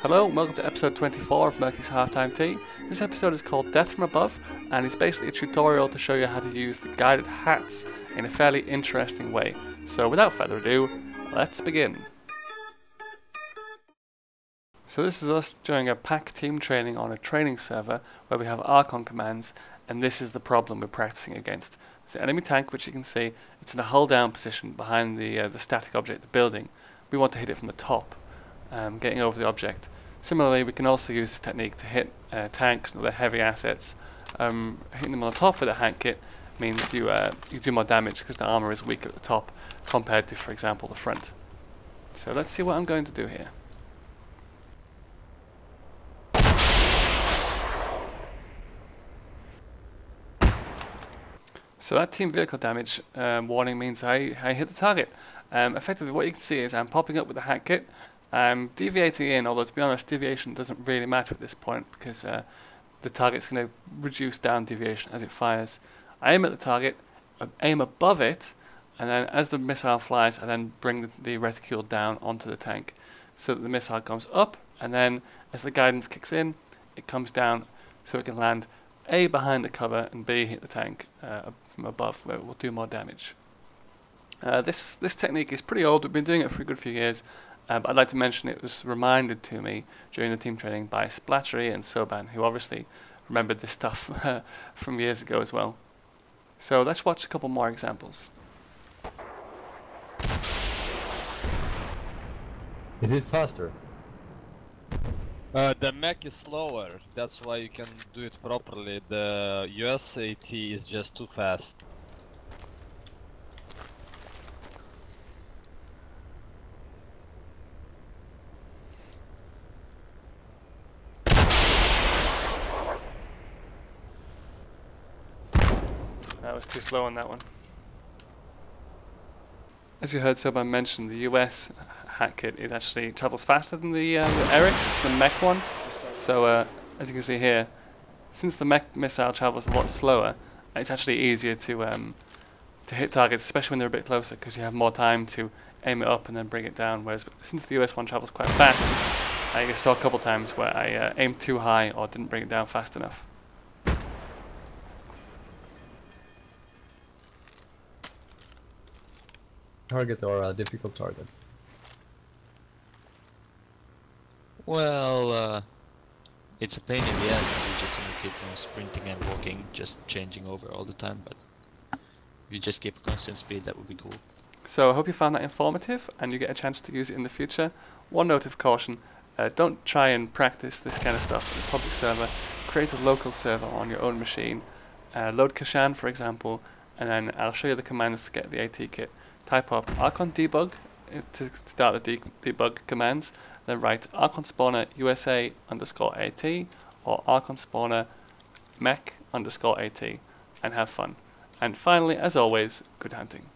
Hello and welcome to episode 24 of Murkey's Halftime Tea. This episode is called Death from Above and it's basically a tutorial to show you how to use the guided hats in a fairly interesting way. So without further ado, let's begin. So this is us doing a pack team training on a training server where we have Archon commands, and this is the problem we're practicing against. It's an enemy tank, which you can see, it's in a hull down position behind the static object, the building. We want to hit it from the top, getting over the object. Similarly, we can also use this technique to hit tanks and other heavy assets. Hitting them on the top with a hand kit means you do more damage because the armor is weak at the top compared to, for example, the front. So let's see what I'm going to do here. So that team vehicle damage warning means I hit the target. Effectively what you can see is I'm popping up with the hack kit, I'm deviating in, although to be honest deviation doesn't really matter at this point because the target's going to reduce down deviation as it fires. I aim at the target, aim above it, and then as the missile flies I then bring the reticule down onto the tank so that the missile comes up, and then as the guidance kicks in it comes down so it can land A behind the cover and B hit the tank from above where it will do more damage. This technique is pretty old, we've been doing it for a good few years, but I'd like to mention it was reminded to me during the team training by Splattery and Soban, who obviously remembered this stuff from years ago as well. So let's watch a couple more examples. Is it faster? The mech is slower, that's why you can do it properly. The USAT is just too fast. That was too slow on that one. As you heard Soban mention, the US hack kit actually travels faster than the Eric's, the mech one. So as you can see here, since the mech missile travels a lot slower, it's actually easier to hit targets, especially when they're a bit closer, because you have more time to aim it up and then bring it down. Whereas since the US one travels quite fast, I saw a couple times where I aimed too high or didn't bring it down fast enough. Target or a difficult target? Well, it's a pain in the ass when you just keep on sprinting and walking, just changing over all the time, but if you just keep a constant speed, that would be cool. So I hope you found that informative and you get a chance to use it in the future. One note of caution, don't try and practice this kind of stuff in a public server. Create a local server on your own machine. Load Kashan, for example, and then I'll show you the commands to get the AT kit. Type up Archon debug to start the debug commands, then write Archon spawner USA _ AT or Archon spawner mech _ AT and have fun. And finally, as always, good hunting.